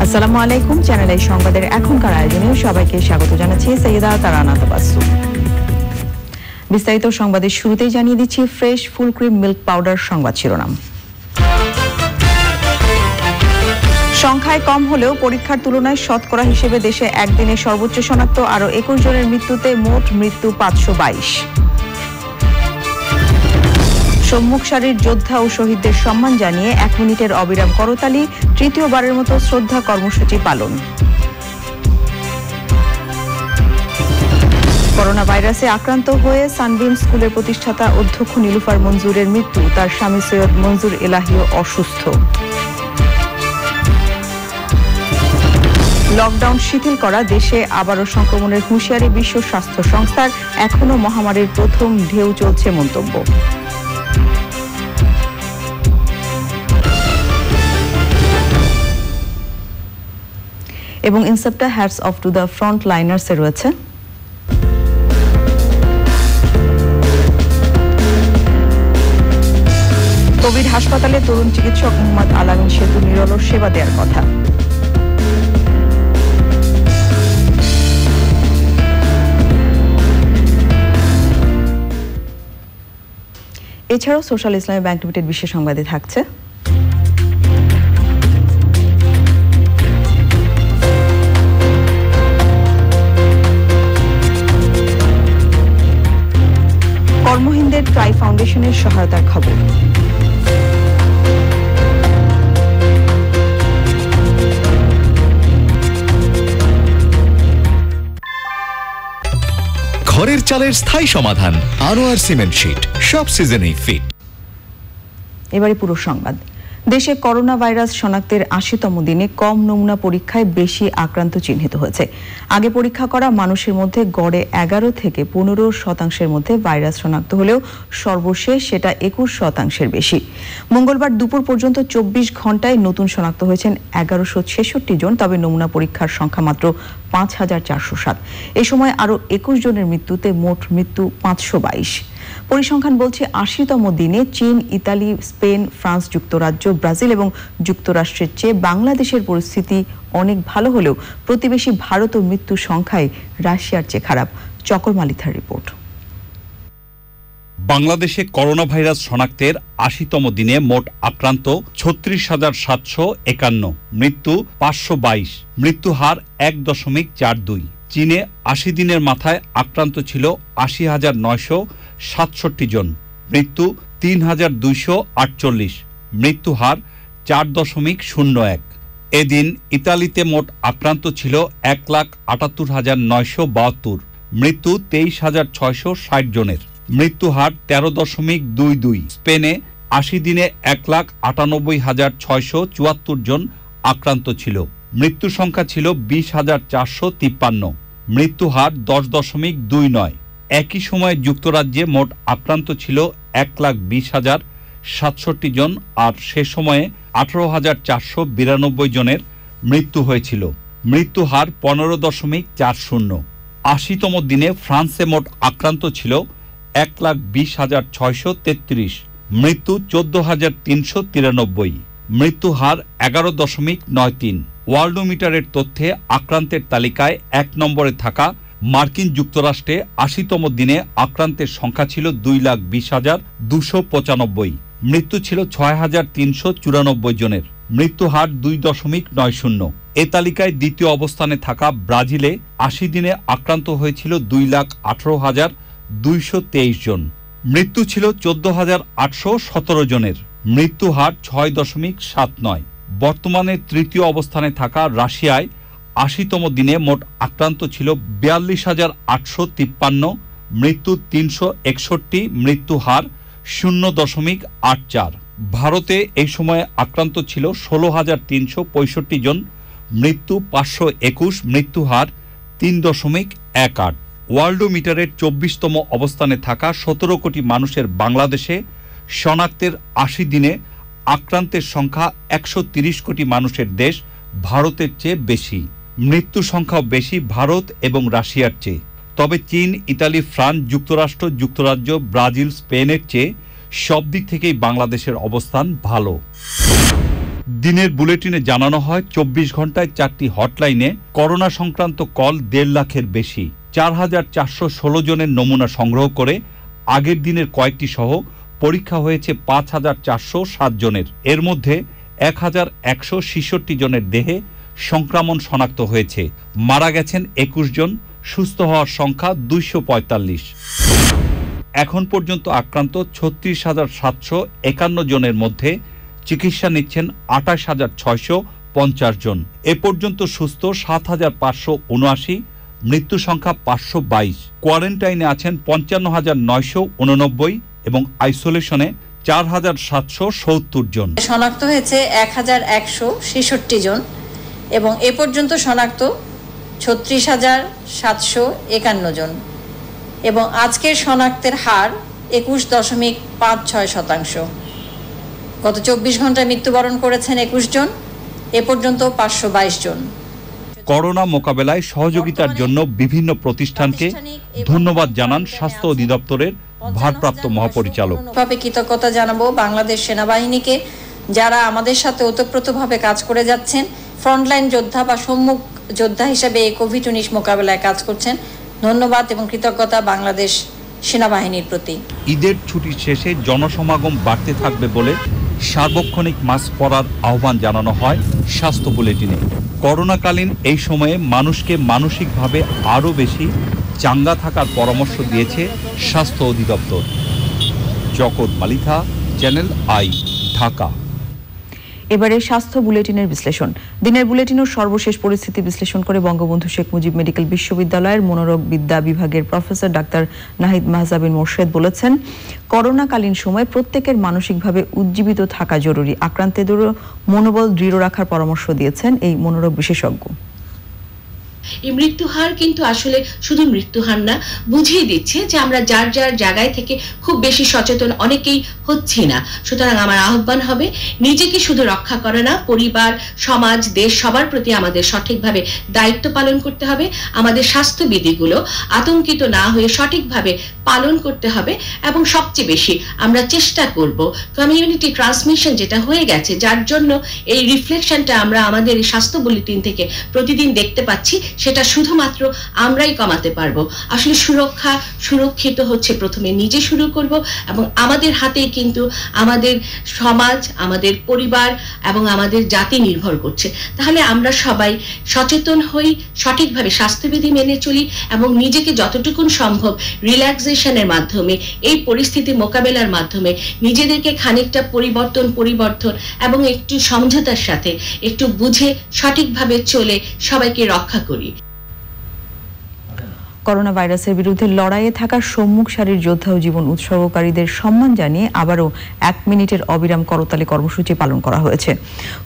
আসসালামু আলাইকুম। Channel I সংবাদের এখনকার আয়োজনে সবাইকে স্বাগত জানাচ্ছি সৈয়দা তারানা তাবাসসু। বিস্তারিত সংবাদের শুরুতেই জানিয়ে দিচ্ছি fresh full cream milk powder সংবাদ শিরোনাম। সংখ্যায় কম হলেও পরীক্ষার তুলনায় শতকরা হিসেবে দেশে একদিনে সর্বোচ্চ শনাক্ত আরও 21 জনের মৃত্যুতে মোট মৃত্যু 522। সম্মুখ সারির যোদ্ধা ও শহীদদের সম্মান জানিয়ে 1 মিনিটের অবিরাম করতালি, তৃতীয়বারের মতো শ্রদ্ধা কর্মসূচি পালন। করোনা ভাইরাসে আক্রান্ত হয়ে সানবিম স্কুলের প্রতিষ্ঠাতা অধ্যক্ষ নীলুফার মঞ্জুরের মৃত্যু, তার স্বামী সৈয়দ মঞ্জুর এলাহিও অসুস্থ। লকডাউন শিথিল করা দেশে আবারও সংক্রমণের হুঁশিয়ারি বিশ্ব স্বাস্থ্য সংস্থার, এখনো মহামারীর প্রথম ঢেউ চলছে মন্তব্য। এবং Incepta hats off to the front লাইনার্সে রয়েছে কোভিড হাসপাতালে তরুণ চিকিৎসক মোহাম্মদ আলামিন সেতু নিরলস সেবা দেওয়ার কথা। এছাড়াও সোশ্যাল ইসলামী ব্যাংক লিমিটেড বিশেষ সংবাদে থাকছে কর্মহীনদের ট্রাই ফাউন্ডেশনের সহায়তার খবর। ঘরের চালের স্থায়ী সমাধান আনোয়ার সিমেন্ট শীট, সব সিজনেই ফিট। এবারে পুরো সংবাদ। দেশে করোনা ভাইরাস শনাক্তের ৮০তম দিনে কম নমুনা পরীক্ষায় বেশি আক্রান্ত চিহ্নিত হয়েছে। আগে পরীক্ষা করা মানুষের মধ্যে গড়ে ১১ থেকে ১৫% মধ্যে ভাইরাস শনাক্ত হলেও সর্বশেষ সেটা ২১% বেশি। মঙ্গলবার দুপুর পর্যন্ত ২৪ ঘন্টায় নতুন শনাক্ত হয়েছেন ১১৬৬ জন, তবে নমুনা পরীক্ষার সংখ্যা মাত্র ৫,৪০৭। এ সময় আরও ২১ জনের মৃত্যুতে মোট মৃত্যু ৫২২। পরিসংখ্যান বলছে ৮০তম দিনে চীন, ইতালি, স্পেন, ফ্রান্স, যুক্তরাজ্য, ব্রাজিল এবং যুক্তরাষ্ট্রের চেয়ে বাংলাদেশের পরিস্থিতি অনেক ভালো হলেও প্রতিবেশী ভারত ও মৃত্যু সংখ্যায় রাশিয়ার চেয়ে খারাপ। চকর মালিথার রিপোর্ট। বাংলাদেশে করোনা ভাইরাস শনাক্তের ৮০তম দিনে মোট আক্রান্ত ৩৬,৭৫১, মৃত্যু ৫২২, মৃত্যু হার ১.৪২। চীনে ৮০ দিনের মাথায় আক্রান্ত ছিল ৮০,৯৬৭ জন, মৃত্যু ৩,২৪৮, মৃত্যু হার ৪.০১। এদিন ইতালিতে মোট আক্রান্ত ছিল ১,৭৮,৯৭২, মৃত্যু ২৩,৬৬০ জনের, মৃত্যু হার ১৩.২২। স্পেনে ৮০ দিনে ১,৯৮,৬৭৪ জন আক্রান্ত ছিল, মৃত্যু সংখ্যা ছিল ২০,৪৫৩, মৃত্যু হার ১০.২৯। একই সময়ে যুক্তরাজ্যে মোট আক্রান্ত ছিল ১,২০,০৬৭ জন, আর সে সময়ে ১৮,৪৯২ জনের মৃত্যু হয়েছিল, মৃত্যু হার ১৫.৪০। ৮০তম দিনে ফ্রান্সে মোট আক্রান্ত ছিল ১,২০,৬৩৩, মৃত্যু ১৪,৩৯৩, মৃত্যু হার ১১.৯৩। ওয়ার্ল্ডোমিটারের তথ্যে আক্রান্তের তালিকায় ১ নম্বরে থাকা মার্কিন যুক্তরাষ্ট্রে ৮০তম দিনে আক্রান্তের সংখ্যা ছিল ২,২০,২৯৫, মৃত্যু ছিল ৬,৩৯৪ জনের, মৃত্যু হার ২.৯০। এ তালিকায় দ্বিতীয় অবস্থানে থাকা ব্রাজিলে ৮০ দিনে আক্রান্ত হয়েছিল ২,১৮,২২৩ জন, মৃত্যু ছিল ১৪,৮১৭ জনের, মৃত্যু হার ৬.৭৯। বর্তমানে তৃতীয় অবস্থানে থাকা রাশিয়ায় ৮০তম দিনে মোট আক্রান্ত ছিল ৪২,৮৫৩, মৃত্যু ৩৬১, মৃত্যু হার ০.৮৪। ভারতে এই সময়ে আক্রান্ত ছিল 16,365 জন, মৃত্যু 521, মৃত্যু হার 3.18। ওয়ার্ল্ডোমিটারের 24তম অবস্থানে থাকা 17 কোটি মানুষের বাংলাদেশে শনাক্তের 80 দিনে আক্রান্তের সংখ্যা 130 কোটি মানুষের দেশ ভারতের চেয়ে বেশি। মৃত্যু সংখ্যাও বেশি ভারত এবং রাশিয়ার চেয়ে। তবে চীন, ইতালি, ফ্রান্স, যুক্তরাষ্ট্র, যুক্তরাজ্য, ব্রাজিল, স্পেনের চেয়ে সব দিক থেকেই বাংলাদেশের অবস্থান ভালো। দিনের বুলেটিনে জানানো হয় 24 ঘন্টায় 4টি হটলাইনে করোনা সংক্রান্ত কল 1.5 লাখের বেশি। 4,416 জনের নমুনা সংগ্রহ করে আগের দিনের কয়েকটি সহ পরীক্ষা হয়েছে 5,407 জনের। এর মধ্যে 1,166 জনের দেহে সংক্রমণ শনাক্ত হয়েছে। মারা গেছেন 21 জন, সুস্থ হওয়ার সংখ্যা 245। এখন পর্যন্ত আক্রান্ত 36,751 জনের মধ্যে চিকিৎসা নিচ্ছেন 28,650 জন। এ পর্যন্ত সুস্থ 7,579, মৃত্যু সংখ্যা 522। কোয়ারেন্টাইনে আছেন 55,989 এবং আইসোলেশনে 4,770 জন। শনাক্ত হয়েছে 1,166 জন এবং এ পর্যন্ত শনাক্ত 36,751 জন এবং আজকের শনাক্তের হার 21.56%। গত 24 ঘন্টায় মৃত্যুবরণ করেছেন 21 জন, এ পর্যন্ত 522 জন। করোনা মোকাবেলায় সহযোগিতার জন্য বিভিন্ন প্রতিষ্ঠানকে ধন্যবাদ জানান স্বাস্থ্য অধিদপ্তরের ভারপ্রাপ্ত মহাপরিচালক। কৃতজ্ঞতা জানাবো বাংলাদেশ সেনাবাহিনীকে, যারা আমাদের সাথে ওতপ্রোতভাবে কাজ করে যাচ্ছেন, ফ্রন্টলাইন যোদ্ধা বা সম্মুখ যোদ্ধা হিসেবে এই কোভিড-19 মোকাবেলায় কাজ করছেন। ধন্যবাদ এবং কৃতজ্ঞতা বাংলাদেশ সেনাবাহিনীর প্রতি। ঈদের ছুটির শেষে জনসমাগম বাড়তে থাকবে বলে সার্বক্ষণিক মাস্ক পরার আহ্বান জানানো হয় স্বাস্থ্য বুলেটিনে। করোনাকালীন এই সময়ে মানুষকে মানসিকভাবে আরও বেশি চাঙ্গা থাকার পরামর্শ দিয়েছে স্বাস্থ্য অধিদপ্তর। জগৎ মালিথা, চ্যানেল আই, ঢাকা। এবারে স্বাস্থ্য বুলেটিনের বিশ্লেষণ। দিনের বুলেটিনের সর্বশেষ পরিস্থিতি বিশ্লেষণ করে বঙ্গবন্ধু শেখ মুজিব মেডিকেল বিশ্ববিদ্যালয়ের মনোরোগ বিদ্যা বিভাগের প্রফেসর ডাক্তার নাহিদ মাহজাবিন মোর্শেদ বলেছেন, করোনাকালীন সময় প্রত্যেকের মানসিকভাবে উজ্জীবিত থাকা জরুরি। আক্রান্তদেরও মনোবল দৃঢ় রাখার পরামর্শ দিয়েছেন এই মনোরোগ বিশেষজ্ঞ। এই মৃত্যু হার কিন্তু আসলে শুধু মৃত্যু হার না, বুঝিয়ে দিচ্ছে যে আমরা যার যার জায়গায় থেকে খুব বেশি সচেতন অনেকেই হচ্ছি না। সুতরাং আমার আহ্বান হবে, নিজেকে শুধু রক্ষা করে না, পরিবার, সমাজ, দেশ সবার প্রতি আমাদের সঠিকভাবে দায়িত্ব পালন করতে হবে। আমাদের স্বাস্থ্যবিধিগুলো আতঙ্কিত না হয়ে সঠিকভাবে পালন করতে হবে এবং সবচেয়ে বেশি আমরা চেষ্টা করব কমিউনিটি ট্রান্সমিশন যেটা হয়ে গেছে, যার জন্য এই রিফ্লেকশনটা আমরা আমাদের এই স্বাস্থ্য বুলেটিন থেকে প্রতিদিন দেখতে পাচ্ছি, সেটা শুধুমাত্র আমরাই কমাতে পারবো। আসলে সুরক্ষিত হচ্ছে প্রথমে নিজে শুরু করব এবং আমাদের হাতেই কিন্তু আমাদের সমাজ, আমাদের পরিবার এবং আমাদের জাতি নির্ভর করছে। তাহলে আমরা সবাই সচেতন হই, সঠিকভাবে স্বাস্থ্যবিধি মেনে চলি এবং নিজেকে যতটুকু সম্ভব রিল্যাক্সেশনের মাধ্যমে, এই পরিস্থিতি মোকাবেলার মাধ্যমে নিজেদেরকে খানিকটা পরিবর্তন এবং একটু সমঝোতার সাথে একটু বুঝে সঠিকভাবে চলে সবাইকে রক্ষা করি। করোনা ভাইরাসের বিরুদ্ধে লড়াইয়ে থাকা সম্মুখ সারির যোদ্ধা ও জীবন উৎসর্গকারীদের সম্মান জানিয়ে আবারও 1 মিনিটের অবিরাম করতালি কর্মসূচি পালন করা হয়েছে।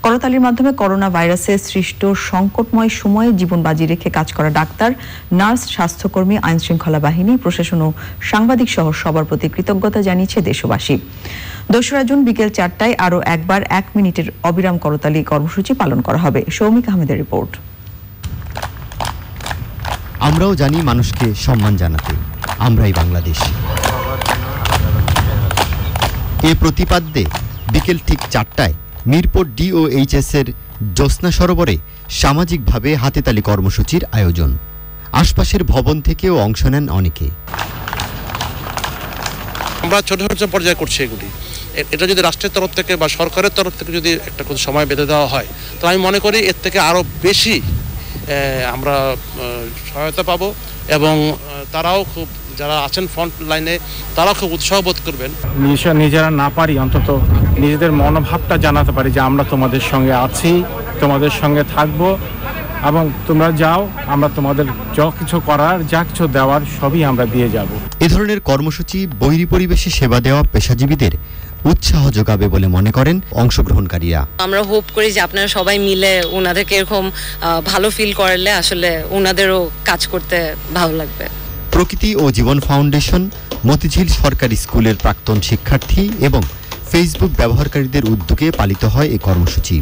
করতালির মাধ্যমে করোনা ভাইরাসে সৃষ্ট সংকটময় সময়ে জীবন বাজি রেখে কাজ করা ডাক্তার, নার্স, স্বাস্থ্যকর্মী, আইনশৃঙ্খলা বাহিনী, প্রশাসন ও সাংবাদিক সহ সবার প্রতি কৃতজ্ঞতা জানিয়েছে দেশবাসী। 2রা জুন বিকেল 4টায় আরও একবার 1 মিনিটের অবিরাম করতালি কর্মসূচি পালন করা হবে। সৌমিক আহমেদের রিপোর্ট। আমরাও জানি মানুষকে সম্মান জানাতে, আমরাই বাংলাদেশী। এ প্রতিপাদ্যে বিকেল ঠিক 4টায় মিরপুর DOHS এর জ্যোৎস্না সরোবরে সামাজিকভাবে হাতেতালি কর্মসূচির আয়োজন। আশপাশের ভবন থেকেও অংশ নেন অনেকে। আমরা ছোট ছোট পর্যায়ে করছি এগুলি। এটা যদি রাষ্ট্রের তরফ থেকে বা সরকারের তরফ থেকে যদি একটা কোনো সময় বেঁধে দেওয়া হয়, তাহলে আমি মনে করি এর থেকে আরও বেশি আমরা সহায়তা পাবো এবং তারাও খুব, যারা আছেন ফ্রন্ট লাইনে, তারাও খুব উৎসাহ বোধ করবেন। নিজেরা না পারি অন্তত নিজেদের মনোভাবটা জানাতে পারি যে আমরা তোমাদের সঙ্গে আছি, তোমাদের সঙ্গে থাকবো এবং তোমরা যাও, আমরা তোমাদের যা কিছু করার, যা কিছু দেওয়ার সবই আমরা দিয়ে যাব। এ ধরনের কর্মসূচি বৈরী পরিবেশে সেবা দেওয়া পেশাজীবীদের উৎসাহ যোগাবে বলে মনে করেন অংশগ্রহণকারীরা। আমরা হোপ করি যে আপনারা সবাই মিলে ওনাদেরকে এরকম ভালো ফিল করলে আসলে ওনাদেরও কাজ করতে ভালো লাগবে। প্রকৃতি ও জীবন ফাউন্ডেশন, মতিঝিল সরকারি স্কুলের প্রাক্তন শিক্ষার্থী এবং ফেসবুক ব্যবহারকারীদের উদ্যোগে পালিত হয় এই কর্মসূচি।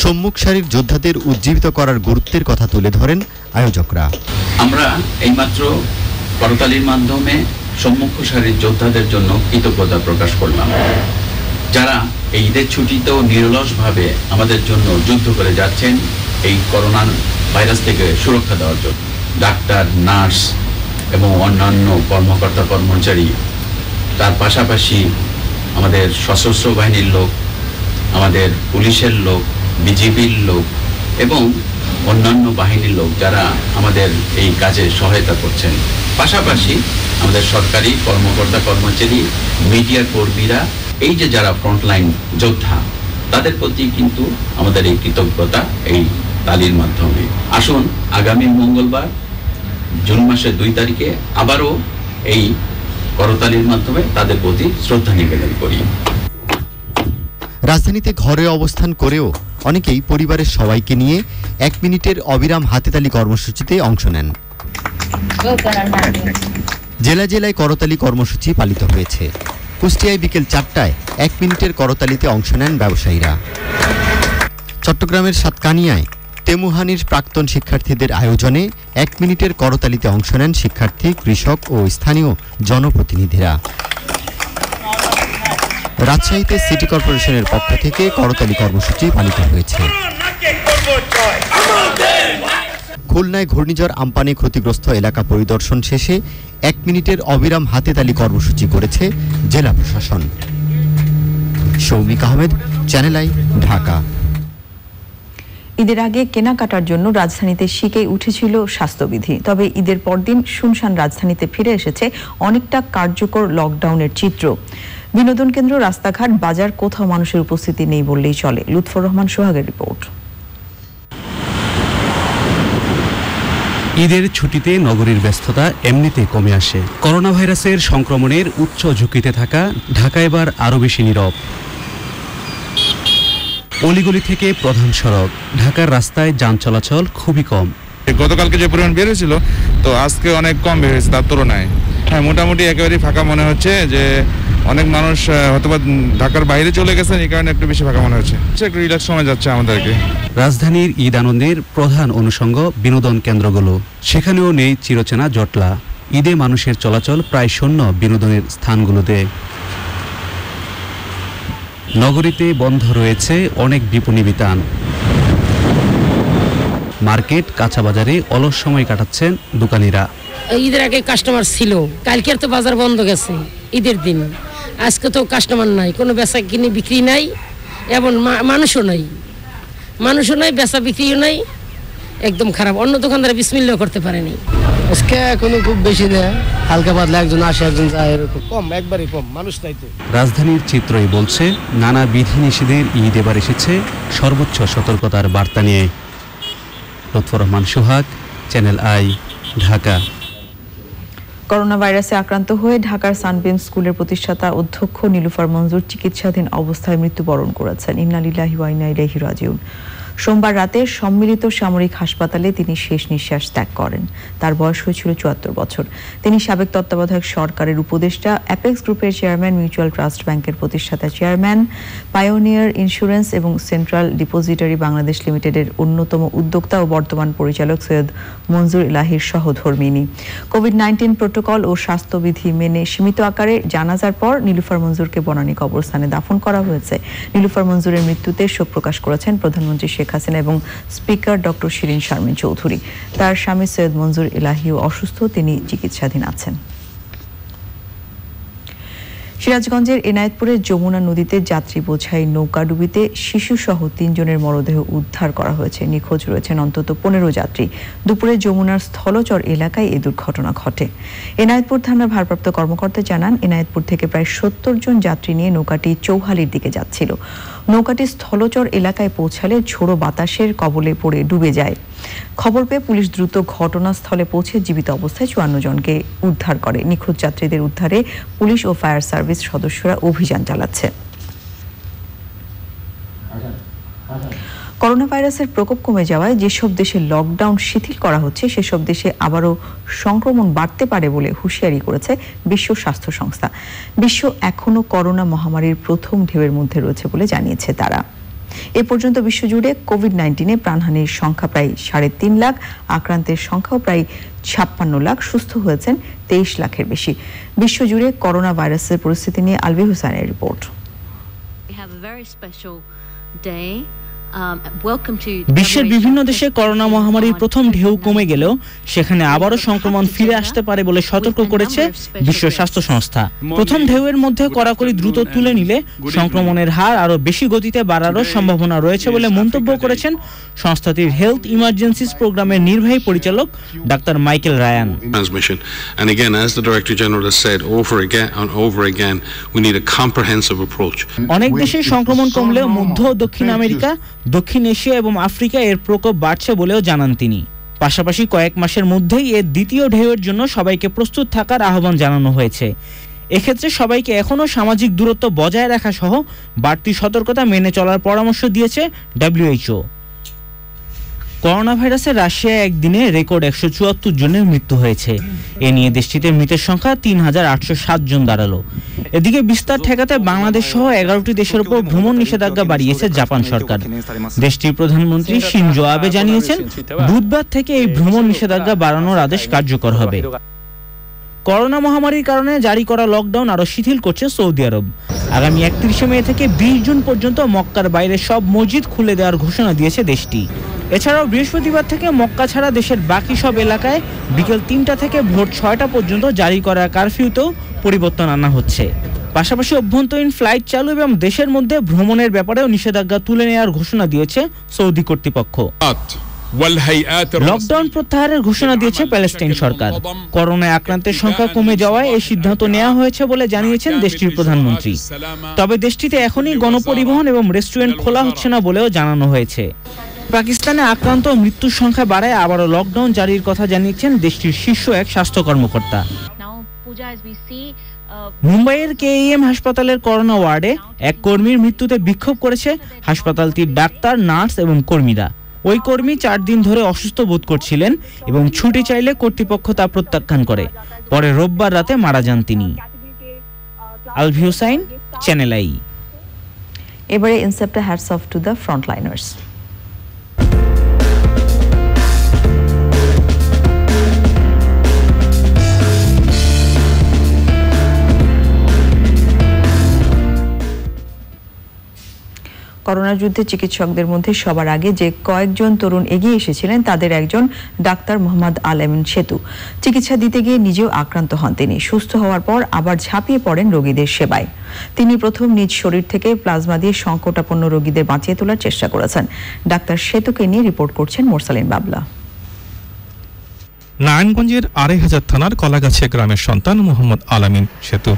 সম্মুখ সারির যোদ্ধাদের উজ্জীবিত করার গুরুত্বের কথা তুলে ধরেন আয়োজকরা। আমরা এইমাত্র করতালির মাধ্যমে সম্মুখ সারির যোদ্ধাদের জন্য কৃতজ্ঞতা প্রকাশ করলাম, যারা এই ঈদের ছুটিতেও নিরলসভাবে আমাদের জন্য যুদ্ধ করে যাচ্ছেন এই করোনা ভাইরাস থেকে সুরক্ষা দেওয়ার জন্য। ডাক্তার, নার্স এবং অন্যান্য কর্মকর্তা কর্মচারী, তার পাশাপাশি আমাদের সশস্ত্র বাহিনীর লোক, আমাদের পুলিশের লোক, বিজিবির লোক এবং অন্যান্য বাহিনীর লোক যারা আমাদের এই কাজে সহায়তা করছেন। পাশাপাশি আমাদের সরকারি কর্মকর্তা কর্মচারী, মিডিয়া কর্মীরা, এই যে যারা ফ্রন্টলাইন যোদ্ধা, তাদের প্রতি কিন্তু আমাদের এই কৃতজ্ঞতা এই তালির মাধ্যমে। আসুন আগামী মঙ্গলবার জুন মাসের 2 তারিখে আবারও এই করতালির মাধ্যমে তাদের প্রতি শ্রদ্ধা নিবেদন করি। রাজধানীতে ঘরে অবস্থান করেও অনেকেই পরিবারের সবাইকে নিয়ে 1 মিনিটের অবিরাম হাতেতালি কর্মসূচিতে অংশ নেন। জেলা জেলায় করতালি কর্মসূচি পালিত হয়েছে। কুষ্টিয়ায় বিকেল 4টায় 1 মিনিটের করতালিতে অংশ নেন ব্যবসায়ীরা। চট্টগ্রামের সাতকানিয়ায় তেমুহানির প্রাক্তন শিক্ষার্থীদের আয়োজনে 1 মিনিটের করতালিতে অংশ নেন শিক্ষার্থী, কৃষক ও স্থানীয় জনপ্রতিনিধিরা। রাজশাহীতে সিটি কর্পোরেশনের পক্ষ থেকে করতালি কর্মসূচি পালিত হয়েছে। খুলনায় ঘূর্ণিঝড় আম্পানে ক্ষতিগ্রস্ত এলাকা পরিদর্শন শেষে 1 মিনিটের অবিরাম হাতেতালি কর্মসূচি করেছে জেলা প্রশাসন। Soumik Ahmed, channel I, Dhaka. ঈদের আগে কেনাকাটার জন্য রাজধানীতে শিখেই উঠেছিল স্বাস্থ্যবিধি। তবে ঈদের পরদিন শুনশান রাজধানীতে ফিরে এসেছে অনেকটা কার্যকর লকডাউনের চিত্র। বিনোদন কেন্দ্র, রাস্তাঘাট, বাজার, কোথাও মানুষের উপস্থিতি নেই বললেই চলে। লুৎফর রহমান সোহাগের রিপোর্ট। ঈদের ছুটিতে নগরীর ব্যস্ততা এমনিতে কমে আসে। করোনা ভাইরাসের সংক্রমণের উচ্চ ঝুঁকিতে থাকা ঢাকা এবার আরও বেশি নীরব। অলিগলি থেকে প্রধান সড়ক, ঢাকার রাস্তায় যান চলাচল খুবই কম। গতকালকে যে পরিমাণ বের হয়েছিল, তো আজকে অনেক কম বের হয়েছে তার তুলনায়। হ্যাঁ, মোটামুটি একেবারেই ফাঁকা মনে হচ্ছে। যে অনেক মানুষ হয়তো ঢাকার বাইরে চলে গেছেন, এই কারণে একটু বেশি ফাঁকা মনে হচ্ছে। একটু রিল্যাক্স সময় যাচ্ছে আমাদেরকে। রাজধানীর ঈদ আনন্দের প্রধান অনুষঙ্গ বিনোদন কেন্দ্রগুলো, সেখানেও নেই চিরচেনা জটলা। ঈদে মানুষের চলাচল প্রায় শূন্য বিনোদনের স্থানগুলোতে। নগরীতে বন্ধ রয়েছে অনেক বিপণী বিতান। মার্কেট, কাঁচা বাজারে অলস সময় কাটাচ্ছেন দোকানিরা। ঈদের আগে কাস্টমার ছিল, কালকে তো বাজার বন্ধ গেছে ঈদের দিন। আজকে তো কাস্টমার নাই, কোনো বেচা কিনে বিক্রি নাই, এবং মানুষও নাই, বেচা বিক্রিও নাই, একদম খারাপ। অন্য দোকানদারা বিসমিল্লাহ করতে পারেনি। আজকে কোনো খুব বেশি দেয়, হালকা পাতলা একজন আসে একজন যায়, এরকম কম, একবারই কম, মানুষ নাই তো। রাজধানীর চিত্রই বলছে নানা বিধিনিষেধের ঈদ এবার এসেছে সর্বোচ্চ সতর্কতার বার্তা নিয়ে। লুৎফর রহমান সোহাগ, চ্যানেল আই, ঢাকা। করোনা ভাইরাসে আক্রান্ত হয়ে ঢাকার সানবিম স্কুলের প্রতিষ্ঠাতা অধ্যক্ষ নীলুফার মঞ্জুর চিকিৎসাধীন অবস্থায় মৃত্যুবরণ করেছেন। ইন্না লিল্লাহি ওয়া ইন্না ইলাইহি রাজিউন। সোমবার রাতে সম্মিলিত সামরিক হাসপাতালে তিনি শেষ নিঃশ্বাস ত্যাগ করেন। তার বয়স হয়েছিল ৭৪ বছর। তিনি সাবেক তত্ত্বাবধায়ক সরকারের উপদেষ্টা, অ্যাপেক্স গ্রুপের চেয়ারম্যান, মিউচুয়াল ট্রাস্ট ব্যাংকের প্রতিষ্ঠাতা চেয়ারম্যান, পায়োনিয়ার ইন্স্যুরেন্স এবং সেন্ট্রাল ডিপোজিটরি বাংলাদেশ লিমিটেডের অন্যতম উদ্যোক্তা ও বর্তমান পরিচালক সৈয়দ মঞ্জুর ইলাহির সহধর্মিণী। কোভিড-19 প্রোটোকল ও স্বাস্থ্যবিধি মেনে সীমিত আকারে জানাজার পর নীলুফার মঞ্জুরকে বনানী কবরস্থানে দাফন করা হয়েছে। নীলুফার মঞ্জুরের মৃত্যুতে শোক প্রকাশ করেছেন প্রধানমন্ত্রী শেখ হাসিনা এবং স্পিকার ডক্টর শিরিন শারমিন চৌধুরী। তার স্বামী সৈয়দ মঞ্জুর ইলাহিও অসুস্থ, তিনি চিকিৎসাধীন আছেন। সিরাজগঞ্জের এনায়েতপুরে যমুনা নদীতে যাত্রী বোঝাই নৌকাডুবিতে শিশুসহ 3 জনের মরদেহ উদ্ধার করা হয়েছে। নিখোঁজ রয়েছেন অন্তত 15 যাত্রী। দুপুরে যমুনার স্থলচর এলাকায় এই দুর্ঘটনা ঘটে। এনায়েতপুর থানার ভারপ্রাপ্ত কর্মকর্তা জানান, এনায়েতপুর থেকে প্রায় 70 জন যাত্রী নিয়ে নৌকাটি চৌহালির দিকে যাচ্ছিল। নৌকাটি স্থলচর এলাকায় পৌঁছালে ঝোড়ো বাতাসের কবলে পড়ে ডুবে যায়। খবর পেয়ে পুলিশ দ্রুত ঘটনাস্থলে পৌঁছে জীবিত অবস্থায় 54 জনকে উদ্ধার করে। নিখোঁজ যাত্রীদের উদ্ধারে পুলিশ ও ফায়ার সার্ভিস সদস্যরা অভিযান চালাচ্ছে। করোনা ভাইরাসের প্রকোপ কমে যাওয়ায় যেসব দেশে লকডাউন শিথিল করা হচ্ছে সেসব দেশে আবারও সংক্রমণ বাড়তে পারে বলে হুঁশিয়ারি করেছে বিশ্ব স্বাস্থ্য সংস্থা। বিশ্ব এখনও করোনা মহামারীর প্রথম ঢেউয়ের মধ্যে রয়েছে বলে জানিয়েছে তারা। এ পর্যন্ত বিশ্বজুড়ে কোভিড-19 প্রাণহানির সংখ্যা প্রায় 3.5 লাখ, আক্রান্তের সংখ্যাও প্রায় 56 লাখ, সুস্থ হয়েছেন 23 লাখের বেশি। বিশ্বজুড়ে করোনা ভাইরাসের পরিস্থিতি নিয়ে আলভি হোসেনের রিপোর্ট। বিশ্বের বিভিন্ন দেশে করোনা মহামারীর প্রথম ঢেউ কমে গেলেও সেখানে আবারও সংক্রমণ ফিরে আসতে পারে বলে সতর্ক করেছে বিশ্ব স্বাস্থ্য সংস্থা। প্রথম ঢেউয়ের মধ্যে কড়াকড়ি দ্রুত তুলে নিলে সংক্রমণের হার আরও বেশি গতিতে বাড়ারও সম্ভাবনা রয়েছে বলে মন্তব্য করেছেন সংস্থাটির হেলথ ইমার্জেন্সিস প্রোগ্রামের নির্বাহী পরিচালক ডাক্তার Michael Ryan. And again, as the Director General has said over again, we need a comprehensive approach. অনেক দেশে সংক্রমণ কমলেও মধ্য ও দক্ষিণ আমেরিকা, দক্ষিণ এশিয়া এবং আফ্রিকা এর প্রকোপ বাড়ছে বলেও জানান তিনি। পাশাপাশি কয়েক মাসের মধ্যেই এর দ্বিতীয় ঢেউয়ের জন্য সবাইকে প্রস্তুত থাকার আহ্বান জানানো হয়েছে। এক্ষেত্রে সবাইকে এখনও সামাজিক দূরত্ব বজায় রাখা সহ বাড়তি সতর্কতা মেনে চলার পরামর্শ দিয়েছে WHO। করোনা ভাইরাসে রাশিয়ায় একদিনে রেকর্ড 174 জনের মৃত্যু হয়েছে। এ নিয়ে দেশটিতে মৃতের সংখ্যা 3807 জন দাঁড়ালো। এদিকে বিস্তার ঠেকাতে বাংলাদেশ সহ 11টি দেশের উপর ভ্রমণ নিষেধাজ্ঞা বাড়িয়েছে জাপান সরকার। দেশটির প্রধানমন্ত্রী শিনজো আবে জানিয়েছেন, বুধবার থেকে এই ভ্রমণ নিষেধাজ্ঞা বাড়ানোর আদেশ কার্যকর হবে। করোনা মহামারীর কারণে জারি করা লকডাউন আরও শিথিল করছে সৌদি আরব। আগামী 31 মে থেকে 20 জুন পর্যন্ত মক্কার বাইরে সব মসজিদ খুলে দেওয়ার ঘোষণা দিয়েছে দেশটি। এছাড়াও বৃহস্পতিবার থেকে মক্কা ছাড়া দেশের বাকি সব এলাকায় বিকেল 3টা থেকে ভোর 6টা পর্যন্ত জারি করা কারফিউতেও পরিবর্তন আনা হচ্ছে। পাশাপাশি অভ্যন্তরীণ ফ্লাইট চালু এবং দেশের মধ্যে ভ্রমণের ব্যাপারেও নিষেধাজ্ঞা তুলে নেওয়ার ঘোষণা দিয়েছে সৌদি কর্তৃপক্ষ। লকডাউন প্রত্যাহারের ঘোষণা দিয়েছে প্যালেস্টাইন সরকার। করোনায় আক্রান্তের সংখ্যা কমে যাওয়ায় এই সিদ্ধান্ত নেওয়া হয়েছে বলে জানিয়েছেন দেশটির প্রধানমন্ত্রী। তবে দেশটিতে এখনই গণপরিবহন এবং রেস্টুরেন্ট খোলা হচ্ছে না বলেও জানানো হয়েছে। পাকিস্তানে আক্রান্ত ও মৃত্যুর সংখ্যা বাড়ায় আবারও লকডাউন জারির কথা জানিয়েছেন দেশটির শীর্ষ এক স্বাস্থ্য কর্মকর্তা। মুম্বাইয়ের KEM হাসপাতালের করোনা ওয়ার্ডে এক কর্মীর মৃত্যুতে বিক্ষোভ করেছে হাসপাতালটির ডাক্তার, নার্স এবং কর্মীরা। ওই কর্মী 4 দিন ধরে অসুস্থ বোধ করছিলেন এবং ছুটি চাইলে কর্তৃপক্ষ তা প্রত্যাখ্যান করে। পরে রোববার রাতে মারা যান তিনি। আলভি হোসাইন, চ্যানেল আই। এবারে ইনসেপ্টে hats off to the frontliners. Corona যুদ্ধে চিকিৎসকদের মধ্যে সবার আগে যে কয়েকজন তরুণ এগিয়ে এসেছিলেন তাদের একজন ডাক্তার মোহাম্মদ আল-আমিন সেতু। চিকিৎসা দিতে গিয়ে নিজেও আক্রান্ত হন তিনি। সুস্থ হওয়ার পর আবার ঝাঁপিয়ে পড়েন রোগীদের সেবায়। তিনি প্রথম নিজ শরীর থেকে প্লাজমা দিয়ে সংকটাপন্ন রোগীদের বাঁচিয়ে তোলার চেষ্টা করেছেন। ডাক্তার সেতুকে নিয়ে রিপোর্ট করছেন মোরসালিন বাবলা। নারায়ণগঞ্জের ২৫০০ থানার কলাগাছে গ্রামের সন্তান মোহাম্মদ আল-আমিন সেতু।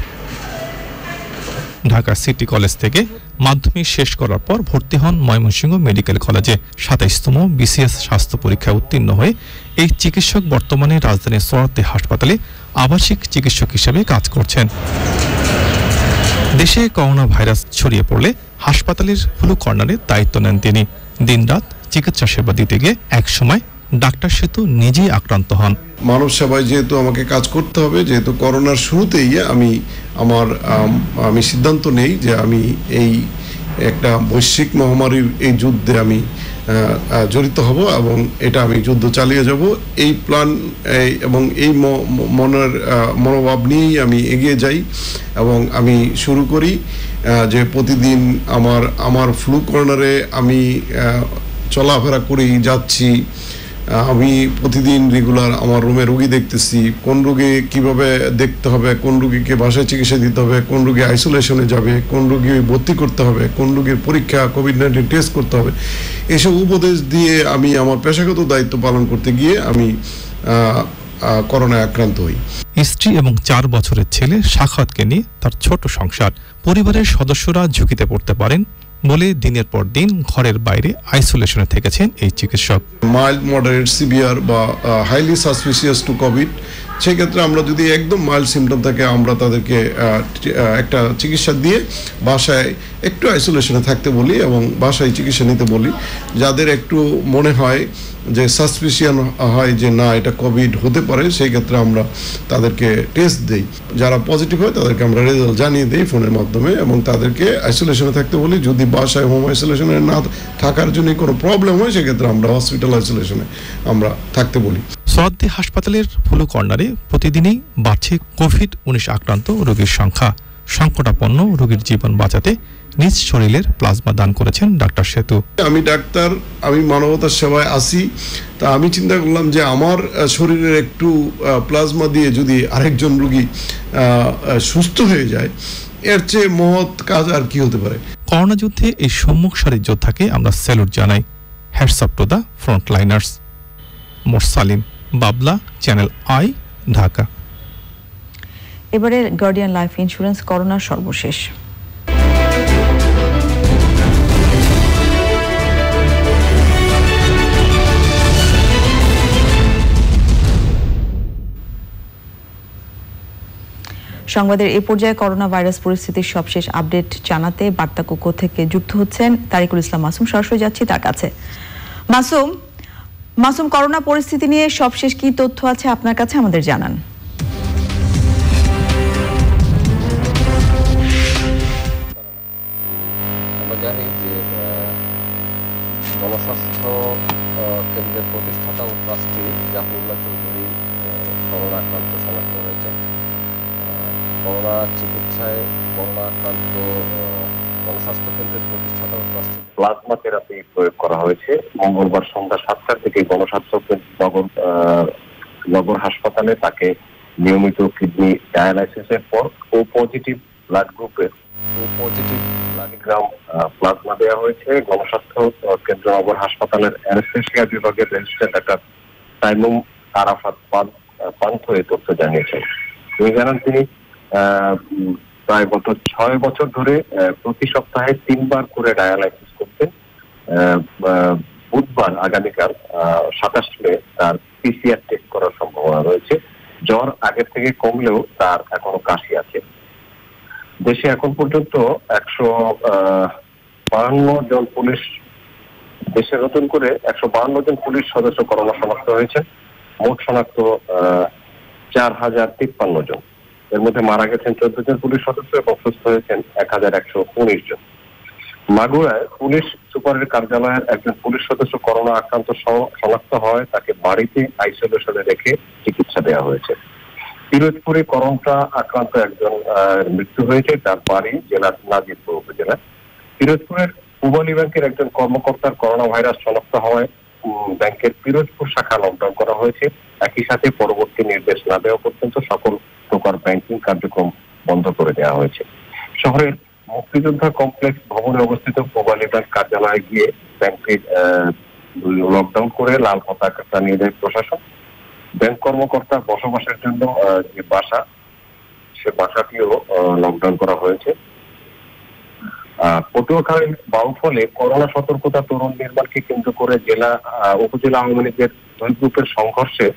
ঢাকা সিটি কলেজ থেকে মাধ্যমিক শেষ করার পর ভর্তি হন ময়মনসিংহ মেডিকেল কলেজে। ২৭তম BCS স্বাস্থ্য পরীক্ষায় উত্তীর্ণ হয়ে এই চিকিৎসক বর্তমানে রাজধানীর সোহরাওয়ার্দী হাসপাতালে আবাসিক চিকিৎসক হিসেবে কাজ করছেন। দেশে করোনা ভাইরাস ছড়িয়ে পড়লে হাসপাতালের ফ্লু কর্নারে দায়িত্ব নেন তিনি। দিনরাত চিকিৎসা সেবা দিতে গিয়ে একসময় ডাক্তার সেতু নিজেই আক্রান্ত হন। মানব সেবায় যেহেতু আমাকে কাজ করতে হবে, যেহেতু করোনার শুরুতেই আমি সিদ্ধান্ত নেই যে আমি এই একটা বৈশ্বিক মহামারীর এই যুদ্ধে আমি জড়িত হব এবং এটা আমি যুদ্ধ চালিয়ে যাব। এই প্ল্যান এবং এই মনোভাব নিয়েই আমি এগিয়ে যাই এবং আমি শুরু করি যে প্রতিদিন আমার ফ্লু কর্নারে আমি চলাফেরা করেই যাচ্ছি। আমি প্রতিদিন রেগুলার আমার রুমে রোগী দেখতেছি, কোন রোগী কিভাবে দেখতে হবে, কোন রোগীকে বাসায় চিকিৎসা দিতে হবে, কোন রোগী আইসোলেশনে যাবে, কোন রোগী ভর্তি করতে হবে, কোন রোগীর পরীক্ষা কোভিড-19 টেস্ট করতে হবে। এসব উপদেশ দিয়ে আমি আমার পেশাগত দায়িত্ব পালন করতে গিয়ে আমি করোনায় আক্রান্ত হই। স্ত্রী এবং 4 বছরের ছেলে সাখাওয়াতকে নিয়ে তার ছোট সংসার। পরিবারের সদস্যরা ঝুঁকিতে পড়তে পারেন বলে দিনের পর দিন ঘরের বাইরে আইসোলেশনে থেকেছেন এই চিকিৎসক। মাইল্ড, মডারেট, সিভিয়ার বা হাইলি সাসপিসিয়াস টু কোভিড সেক্ষেত্রে আমরা যদি একদম মাইল্ড সিমটম থাকে আমরা তাদেরকে একটা চিকিৎসা দিয়ে বাসায় একটু আইসোলেশনে থাকতে বলি এবং বাসায় চিকিৎসা নিতে বলি। যাদের একটু মনে হয় যে সাসপিশিয়ান হয় যে না এটা কোভিড হতে পারে, সেই ক্ষেত্রে আমরা তাদেরকে টেস্ট দিই। যারা পজিটিভ হয় তাদেরকে আমরা রেজাল্ট জানিয়ে দিই ফোনের মাধ্যমে এবং তাদেরকে আইসোলেশনে থাকতে বলি। যদি বাসায় হোম আইসোলেশনে না থাকার জন্য কোনো প্রবলেম হয় সেক্ষেত্রে আমরা হসপিটাল আইসোলেশনে আমরা থাকতে বলি। সোহরাওয়ার্দী হাসপাতালের ফ্লু কর্নারে প্রতিদিনই বাড়ছে কোভিড-19 আক্রান্ত রোগীর সংখ্যা। সংকটাপন্ন রোগীর জীবন বাঁচাতে নিজ শরীরের প্লাজমা দান করেছেন ডাক্তার সেতু। আমি ডাক্তার, আমি মানবতার সেবায় আসি, তা আমি চিন্তা করলাম যে আমার শরীরের একটু প্লাজমা দিয়ে যদি আরেকজন রোগী সুস্থ হয়ে যায়, এর চেয়ে মহৎ কাজ আর কি হতে পারে। করোনা যুদ্ধে এই সম্মুখ সারির যোদ্ধাকে আমরা স্যালুট জানাই। Hats up to the frontliners. Morsalim Babla, Channel I, Dhaka. এবারে গার্ডিয়ান লাইফ ইন্স্যুরেন্স করোনার সর্বশেষ। সংবাদের এই পর্যায়ে করোনা ভাইরাস পরিস্থিতির সবশেষ আপডেট জানাতে বার্তা কক্ষ থেকে যুক্ত হচ্ছেন তারিকুল ইসলাম মাসুম। সরাসরি যাচ্ছি তার কাছে। মাসুম, করোনা পরিস্থিতি নিয়ে সবশেষ কি তথ্য আছে আপনার কাছে, আমাদের জানান। আমরা জানি যে গণস্বাস্থ্য কেন্দ্রের প্রতিষ্ঠাতা ও ট্রাস্টি জাফরুল্লাহ চৌধুরী করোনা আক্রান্ত শনাক্ত হয়েছে। করোনা চিকিৎসায় করোনা আক্রান্ত গণস্বাস্থ্য কেন্দ্রের প্রতিষ্ঠাতা ও ট্রাস্টি প্লাজমা থেরাপি প্রয়োগ করা হয়েছে। মঙ্গলবার সন্ধ্যা 7টার দিকে গণস্বাস্থ্য নগর হাসপাতালে তাকে নিয়মিত কিডনি ডায়ালাইসিসের পর ও পজিটিভ ব্লাড গ্রাম প্লাজমা দেওয়া হয়েছে। গণস্বাস্থ্য কেন্দ্র নগর হাসপাতালের অ্যানেস্থেসিয়া বিভাগের রেজিস্ট্রার ডাক্তার তাইমুম আরাফাত পান্থ এই তথ্য জানিয়েছেন। তিনি জানান তিনি প্রায় গত 6 বছর ধরে প্রতি সপ্তাহে 3 বার করে ডায়ালাইসিস করতেন। বুধবার আগামীকাল 27 মে তার পিসিআর টেস্ট করার সম্ভাবনা রয়েছে। জ্বর আগের থেকে কমলেও তার এখনো কাশি আছে। দেশে এখন পর্যন্ত 152 জন পুলিশ, দেশে নতুন করে 152 জন পুলিশ সদস্য করোনা শনাক্ত হয়েছে। মোট শনাক্ত 4053 জন। এর মধ্যে মারা গেছেন 14 জন পুলিশ সদস্য এবং সুস্থ হয়েছেন 1119 জন। মাগুরায় পুলিশ সুপারের কার্যালয়ের একজন পুলিশ সদস্য করোনা আক্রান্ত শনাক্ত হয়, তাকে বাড়িতে আইসোলেশনে রেখে চিকিৎসা দেওয়া হয়েছে। পিরোজপুরে করোনা আক্রান্ত একজন মৃত্যু হয়েছে, তার বাড়ি জেলার নাজিরপুর উপজেলা। পিরোজপুরের পূবালী ব্যাংকের একজন কর্মকর্তার করোনা ভাইরাস শনাক্ত হওয়ায় ব্যাংকের পিরোজপুর শাখা লকডাউন করা হয়েছে। একই সাথে পরবর্তী নির্দেশ না দেওয়া পর্যন্ত সকল প্রকার ব্যাংকিং কার্যক্রম বন্ধ করে দেওয়া হয়েছে। শহরের মুক্তিযোদ্ধা কমপ্লেক্স ভবনে অবস্থিত পূবালী ব্যাংক কার্যালয়ে গিয়ে ব্যাংকটি লকডাউন করে লাল পতাকা টানিয়ে দেয় প্রশাসন। ব্যাংক কর্মকর্তার বসবাসের জন্য যে বাসা, সে বাসাটিও লকডাউন করা হয়েছে। পটুয়াখালীর বাউফলে করোনা সতর্কতা তরুণ নির্মাণকে কেন্দ্র করে উপজেলা আওয়ামী লীগের 2 গ্রুপের সংঘর্ষে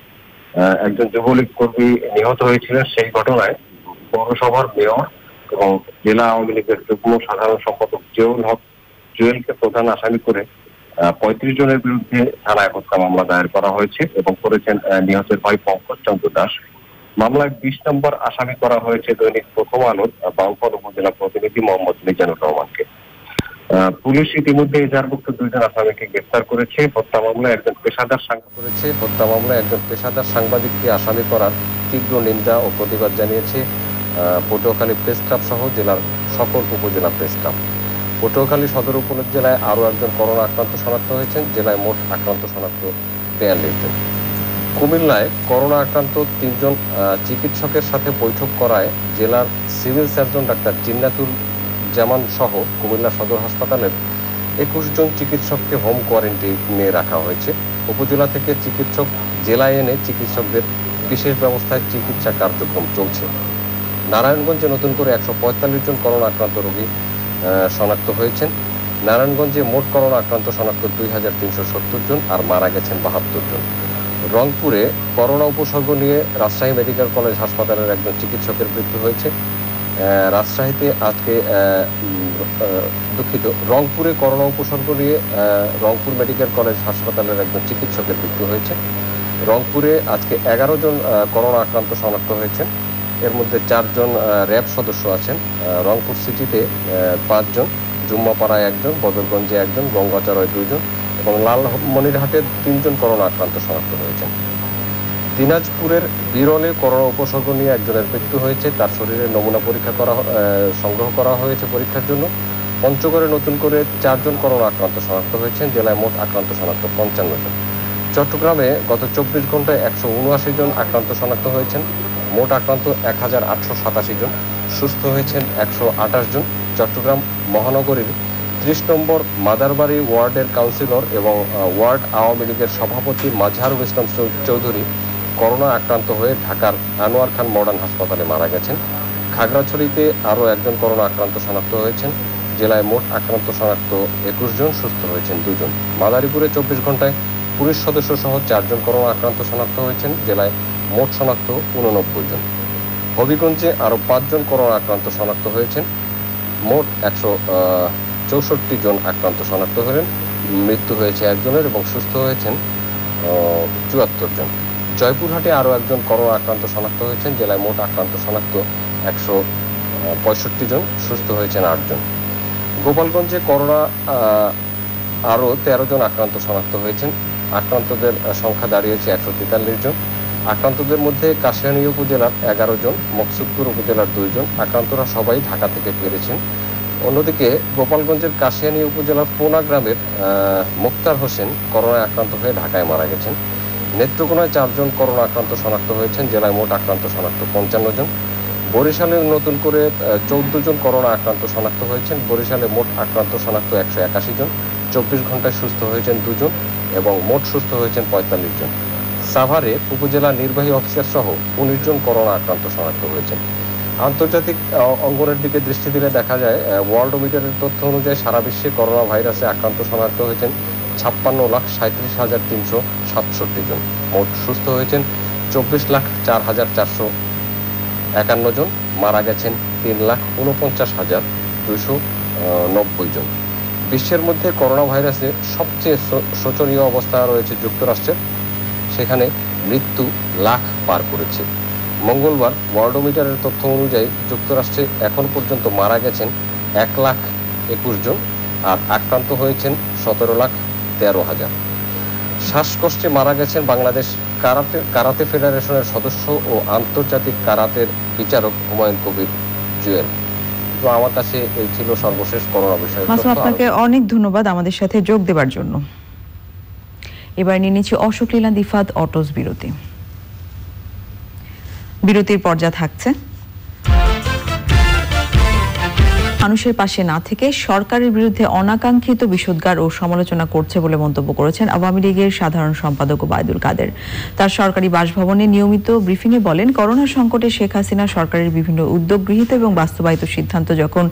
একজন যুবলীগ কর্মী নিহত হয়েছিলেন। সেই ঘটনায় পৌরসভার মেয়র এবং জেলা আওয়ামী লীগের যুগ্ম সাধারণ সম্পাদক জুয়েলকে প্রধান আসামি করে 35 জনের বিরুদ্ধে থানায় হত্যা মামলা দায়ের করা হয়েছে এবং করেছেন নিহতের ভাই পঙ্কজ চন্দ্র দাস। মামলায় 20 নম্বর আসামি করা হয়েছে দৈনিক প্রথম আলোর বাউফল উপজেলা প্রতিনিধি মোহাম্মদ মিজানুর রহমানকে। পুলিশ ইতিমধ্যে এজাহারভুক্ত 2 জন আসামিকে গ্রেফতার করেছে। হত্যা মামলায় একজন পেশাদার সাংবাদিককে আসামি করার তীব্র নিন্দা ও প্রতিবাদ জানিয়েছে পটুয়াখালী প্রেস ক্লাব সহ জেলার সকল উপজেলা প্রেস ক্লাব। পটুয়াখালী সদর উপজেলায় আরও একজন করোনা আক্রান্ত শনাক্ত হয়েছেন। জেলায় মোট আক্রান্ত শনাক্ত 43 জন। কুমিল্লায় করোনা আক্রান্ত 3 জন চিকিৎসকের সাথে বৈঠক করায় জেলার সিভিল সার্জন ডাক্তার জিন্নাতুল জামান সহ কুমিল্লা সদর হাসপাতালের 21 জন চিকিৎসককে হোম কোয়ারেন্টাইনে রাখা হয়েছে। উপজেলা থেকে চিকিৎসক জেলায় এনে চিকিৎসকদের বিশেষ ব্যবস্থায় চিকিৎসা কার্যক্রম চলছে। নারায়ণগঞ্জে নতুন করে 145 জন করোনা আক্রান্ত রোগী শনাক্ত হয়েছেন। নারায়ণগঞ্জে মোট করোনা আক্রান্ত শনাক্ত 2370 জন আর মারা গেছেন 72 জন। রংপুরে করোনা উপসর্গ নিয়ে রাজশাহী মেডিকেল কলেজ হাসপাতালের একজন চিকিৎসকের মৃত্যু হয়েছে। রাজশাহীতে আজকে রংপুরে করোনা উপসর্গ নিয়ে রংপুর মেডিকেল কলেজ হাসপাতালের একজন চিকিৎসকের মৃত্যু হয়েছে। রংপুরে আজকে 11 জন করোনা আক্রান্ত শনাক্ত হয়েছেন। এর মধ্যে 4 জন র্যাব সদস্য আছেন। রংপুর সিটিতে 5 জন, জুম্মাপাড়ায় 1 জন, বদরগঞ্জে 1 জন, গঙ্গাচড়ায় 2 জন এবং লালমনিরহাটে 3 জন করোনা আক্রান্ত শনাক্ত হয়েছেন। দিনাজপুরের বিরলে করোনা উপসর্গ নিয়ে একজনের মৃত্যু হয়েছে। তার শরীরে নমুনা পরীক্ষা সংগ্রহ করা হয়েছে পরীক্ষার জন্য। পঞ্চগড়ে নতুন করে 4 জন করোনা আক্রান্ত শনাক্ত হয়েছেন। জেলায় মোট আক্রান্ত শনাক্ত 55 জন। চট্টগ্রামে গত 24 ঘন্টায় 179 জন আক্রান্ত শনাক্ত হয়েছেন। মোট আক্রান্ত 1087 জন, সুস্থ হয়েছেন 128 জন। চট্টগ্রাম মহানগরীর 30 নম্বর মাদারবাড়ি ওয়ার্ডের কাউন্সিলর এবং ওয়ার্ড আওয়ামী লীগের সভাপতি মাজহারুল ইসলাম চৌধুরী করোনা আক্রান্ত হয়ে ঢাকার আনোয়ার খান মডার্ন হাসপাতালে মারা গেছেন। খাগড়াছড়িতে আরও 1 জন করোনা আক্রান্ত শনাক্ত হয়েছেন। জেলায় মোট আক্রান্ত শনাক্ত 21 জন, সুস্থ হয়েছেন 2 জন। মাদারীপুরে 24 ঘন্টায় পুলিশ সদস্য সহ 4 জন করোনা আক্রান্ত শনাক্ত হয়েছেন। জেলায় মোট শনাক্ত 89 জন। হবিগঞ্জে আরও 5 জন করোনা আক্রান্ত শনাক্ত হয়েছেন। মোট 164 জন আক্রান্ত শনাক্ত হলেন। মৃত্যু হয়েছে 1 জনের এবং সুস্থ হয়েছেন 74 জন। জয়পুরহাটে আরও 1 জন করোনা আক্রান্ত শনাক্ত হয়েছেন। জেলায় মোট আক্রান্ত শনাক্ত 165 জন, সুস্থ হয়েছেন 8 জন। গোপালগঞ্জে করোনা আরও 13 জন আক্রান্ত শনাক্ত হয়েছেন। আক্রান্তদের সংখ্যা দাঁড়িয়েছে 143 জন। আক্রান্তদের মধ্যে কাশিয়ানী উপজেলার 11 জন, মকসুদপুর উপজেলার 2 জন। আক্রান্তরা সবাই ঢাকা থেকে ফিরেছেন। অন্যদিকে গোপালগঞ্জের কাশিয়ানী উপজেলার পোনা গ্রামের মুক্তার হোসেন করোনায় আক্রান্ত হয়ে ঢাকায় মারা গেছেন। নেত্রকোনায় 4 জন করোনা আক্রান্ত শনাক্ত হয়েছেন। জেলায় মোট আক্রান্ত শনাক্ত 55 জন। বরিশালে নতুন করে 14 জন করোনা আক্রান্ত শনাক্ত হয়েছেন। বরিশালে মোট আক্রান্ত শনাক্ত 181 জন। 24 ঘন্টায় সুস্থ হয়েছেন 2 জন এবং মোট সুস্থ হয়েছেন 45 জন। সাভারে উপজেলা নির্বাহী অফিসার সহ 19 জন করোনা আক্রান্ত শনাক্ত হয়েছেন। আন্তর্জাতিক অঙ্গনের দিকে দৃষ্টি দিলে দেখা যায় ওয়ার্ল্ডোমিটারের তথ্য অনুযায়ী সারা বিশ্বে করোনা ভাইরাসে আক্রান্ত শনাক্ত হয়েছেন 56,37,367 জন। মোট সুস্থ হয়েছেন 24,04,451 জন। মারা গেছেন 3,49,290 জন। বিশ্বের মধ্যে করোনা ভাইরাসে সবচেয়ে শোচনীয় অবস্থা রয়েছে যুক্তরাষ্ট্রের। সেখানে মৃত্যু লাখ পার করেছে। মঙ্গলবার ওয়ার্ল্ডোমিটারের তথ্য অনুযায়ী যুক্তরাষ্ট্রে এখন পর্যন্ত মারা গেছেন 1,21,000 জন আর আক্রান্ত হয়েছেন 17,13,000। শ্বাসকষ্টে মারা গেছেন বাংলাদেশ কারাতে ফেডারেশনের সদস্য ও আন্তর্জাতিক কারাতের বিচারক হুমায়ুন কবির জুয়েল। তো আমার কাছে এই ছিল সর্বশেষ করোনা বিষয়ে। আপনাকে অনেক ধন্যবাদ আমাদের সাথে যোগ দেওয়ার জন্য। এবার নিয়ে নিচ্ছি অশোক লীলা দিফাত অটোস বিরতির পর্যায়ে থাকছে মানুষের পাশে না থেকে সরকারের বিরুদ্ধে অনাকাঙ্ক্ষিত বিষোদ্গার ও সমালোচনা করছে বলে মন্তব্য করেছেন আওয়ামী লীগের সাধারণ সম্পাদক ওবায়দুল কাদের। তার সরকারি বাসভবনে নিয়মিত ব্রিফিংয়ে বলেন, করোনা সংকটে শেখ হাসিনা সরকারের বিভিন্ন উদ্যোগ গৃহীত এবং বাস্তবায়িত সিদ্ধান্ত যখন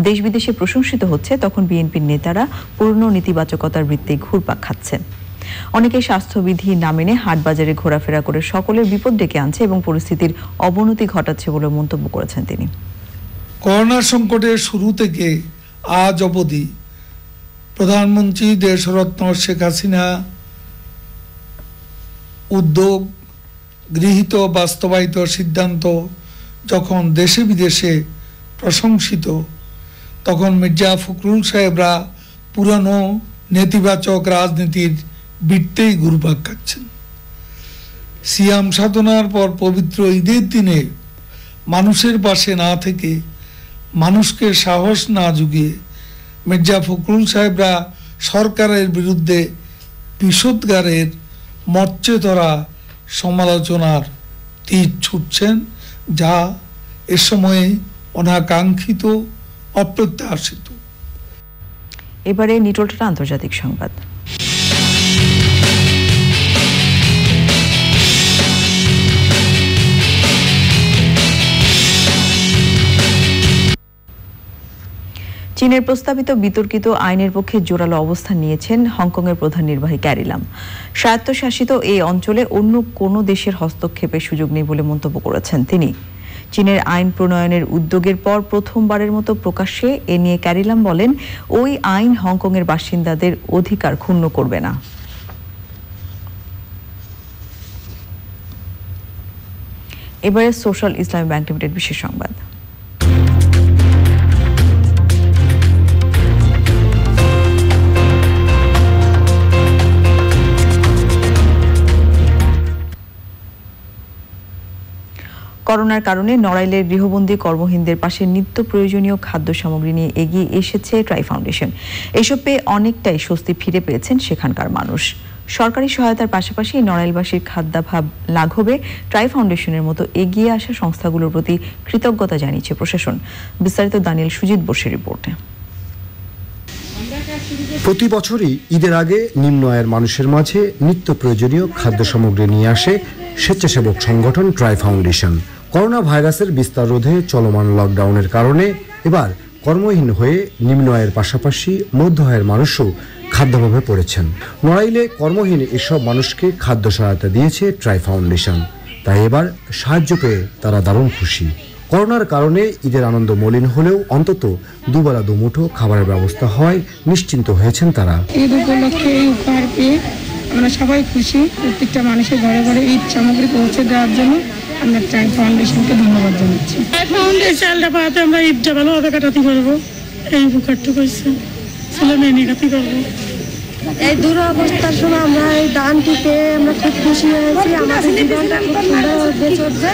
দেশ বিদেশে প্রশংসিত হচ্ছে, তখন বিএনপির নেতারা পুরনো নেতিবাচকতার বৃত্তে ঘুরপাক খাচ্ছেন। অনেকে স্বাস্থ্যবিধি না মেনে হাটবাজারে ঘোরাফেরা করে সকলের বিপদ ডেকে আনছে এবং পরিস্থিতির অবনতি ঘটাচ্ছে বলে মন্তব্য করেছেন তিনি। করোনা সংকটের শুরু থেকে আজ অবধি প্রধানমন্ত্রী দেশরত্ন শেখ হাসিনা উদ্যোগ গৃহীত বাস্তবায়িত সিদ্ধান্ত যখন দেশে বিদেশে প্রশংসিত, তখন মির্জা ফখরুল সাহেবরা পুরানো নেতিবাচক রাজনীতির বৃত্তেই ঘুরপাক খাচ্ছেন। সিয়াম সাধনার পর পবিত্র ঈদের দিনে মানুষের পাশে না থেকে, মানুষকে সাহস না জুগিয়ে মির্জা ফখরুল সাহেবরা সরকারের বিরুদ্ধে বিষোদ্গারের মরচে ধরা সমালোচনার তীর ছুটছেন, যা এ সময়ে অনাকাঙ্ক্ষিত, অপ্রত্যাশিত। এবারে নিটোলটা আন্তর্জাতিক সংবাদ। চীনের প্রস্তাবিত বিতর্কিত আইনের পক্ষে জোরালো অবস্থান নিয়েছেন হংকংয়ের প্রধান নির্বাহী ক্যারি লাম। স্বায়ত্তশাসিত এই অঞ্চলে অন্য কোনো দেশের হস্তক্ষেপের সুযোগ নেই বলে মন্তব্য করেছেন তিনি। চীনের আইন প্রণয়নের উদ্যোগের পর প্রথমবারের মতো প্রকাশ্যে এ নিয়ে ক্যারি লাম বলেন, ওই আইন হংকংয়ের বাসিন্দাদের অধিকার ক্ষুণ্ণ করবে না। এবারে সোশ্যাল ইসলামী ব্যাংক লিমিটেড বিশেষ সংবাদ। করোনার কারণে নড়াইলের গৃহবন্দী কর্মহীনদের পাশে নিত্য প্রয়োজনীয় খাদ্য সামগ্রী নিয়ে এগিয়ে এসেছে ট্রাই ফাউন্ডেশন। এসব পেয়ে অনেকটাই স্বস্তি ফিরে পেয়েছেন সেখানকার মানুষ। সরকারি সহায়তার পাশাপাশি নড়াইলবাসীর খাদ্যাভাব লাঘবে ট্রাই ফাউন্ডেশনের মতো এগিয়ে আসা সংস্থাগুলোর প্রতি কৃতজ্ঞতা জানিয়েছে প্রশাসন। বিস্তারিত দানিয়েল সুজিত বোসের রিপোর্টে। প্রতি বছরই ঈদের আগে নিম্ন আয়ের মানুষের মাঝে নিত্য প্রয়োজনীয় খাদ্য সামগ্রী নিয়ে আসে স্বেচ্ছাসেবক সংগঠন ট্রাই ফাউন্ডেশন। করোনা ভাইরাসের বিস্তার রোধে চলমান লকডাউনের কারণে এবার কর্মহীন হয়ে নিম্ন আয়ের পাশাপাশি মধ্য আয়ের মানুষও খাদ্যাভাবে পড়েছেন। নড়াইলে কর্মহীন এসব মানুষকে খাদ্য সহায়তা দিয়েছে ট্রাই ফাউন্ডেশন। তাই এবার সাহায্য পেয়ে তারা দারুণ খুশি। করোনার কারণে ঈদের আনন্দ মলিন হলেও অন্তত দুবেলা দুমুঠো খাবারের ব্যবস্থা হয় নিশ্চিন্ত হয়েছেন তারা। ঈদ উপলক্ষে এই উপহার পেয়ে আমরা সবাই খুশি। প্রত্যেকটা মানুষের ঘরে ঘরে ঈদ সামগ্রী পৌঁছে দেওয়ার জন্য আমরা ট্রাই ফাউন্ডেশনকে ধন্যবাদ জানাচ্ছি। ট্রাই ফাউন্ডেশনটা পাওয়াতে আমরা ঈদটা ভালোভাবে কাটাতে পারবো, এই উপকারটুকু হয়েছে ছেলে মেয়ে নিয়ে কাটাতে পারবো। এই দুরবস্থার সময় আমরা এই দানটি পেয়ে আমরা খুব খুশি হয়েছি। আমাদের জীবনটা খুব সুন্দরভাবে চলছে।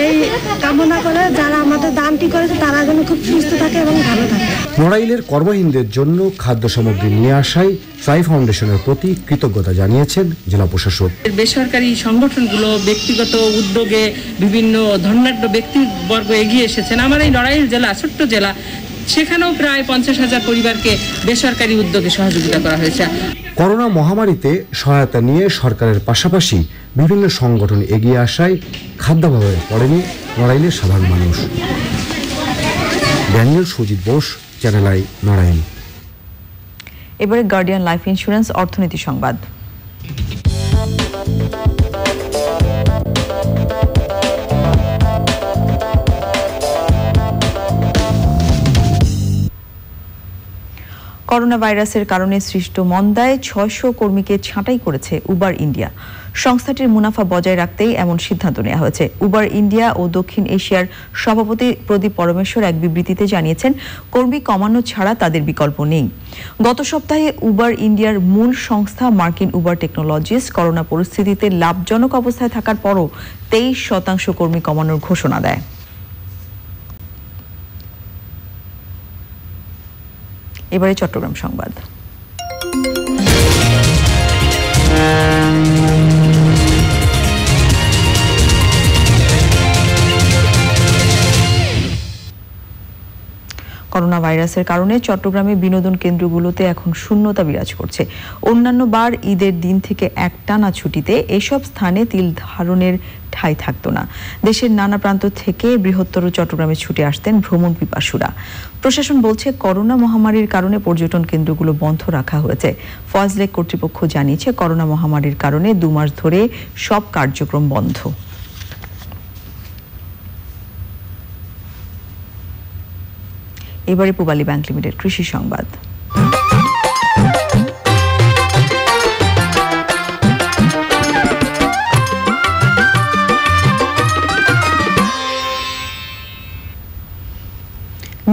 এই কামনা করে যারা আমাদের দানটি করেছে তারা যেন খুব সুস্থ থাকে এবং ভালো থাকে। নড়াইলের কর্মহীনদের জন্য খাদ্য সামগ্রী নিয়ে আসায় ট্রাই ফাউন্ডেশনের প্রতি কৃতজ্ঞতা জানিয়েছেন জেলা প্রশাসক। বেসরকারি সংগঠনগুলো ব্যক্তিগত উদ্যোগে বিভিন্ন ধনাঢ্য ব্যক্তিবর্গ এগিয়ে এসেছেন। আমার এই নড়াইল জেলা ছোট্ট জেলা, সেখানেও প্রায় 50,000 পরিবারকে বেসরকারি উদ্যোগে সহযোগিতা করা হয়েছে। করোনা মহামারীতে সহায়তা নিয়ে সরকারের পাশাপাশি বিভিন্ন সংগঠন এগিয়ে আসায় খাদ্যাভাবে পড়েনি নড়াইলের সাধারণ মানুষ। Daniel Sujit Bose, channel I, Narail. এবারে গার্ডিয়ান লাইফ ইন্স্যুরেন্স অর্থনীতি সংবাদ। করোনা ভাইরাসের কারণে সৃষ্ট মন্দায় 600 কর্মীকে ছাঁটাই করেছে উবার ইন্ডিয়া। সংস্থাটির মুনাফা বজায় রাখতেই এমন সিদ্ধান্ত নেওয়া হয়েছে। উবার ইন্ডিয়া ও দক্ষিণ এশিয়ার সভাপতি প্রদীপ পরমেশ্বর এক বিবৃতিতে জানিয়েছেন, কর্মী কমানো ছাড়া তাদের বিকল্প নেই। গত সপ্তাহে উবার ইন্ডিয়ার মূল সংস্থা মার্কিন উবার টেকনোলজিস করোনা পরিস্থিতিতে লাভজনক অবস্থায় থাকার পরও 23% কর্মী কমানোর ঘোষণা দেয়। এবারে চট্টগ্রাম সংবাদ। করোনা ভাইরাসের কারণে চট্টগ্রামে বিনোদন কেন্দ্রগুলোতে এখন শূন্যতা বিরাজ করছে। অন্যান্য বার ঈদের দিন থেকে একটানা ছুটিতে এসব স্থানে তিল ধারণের ঠাঁই থাকতো না। দেশের নানা প্রান্ত থেকে বৃহত্তর চট্টগ্রামে ছুটে আসতেন ভ্রমণ পিপাসুরা। প্রশাসন বলছে, করোনা মহামারীর কারণে পর্যটন কেন্দ্রগুলো বন্ধ রাখা হয়েছে। ফজলেক কর্তৃপক্ষ জানিয়েছে, করোনা মহামারীর কারণে 2 মাস ধরে সব কার্যক্রম বন্ধ। এবারে পূবালী ব্যাংক লিমিটেড কৃষি সংবাদ।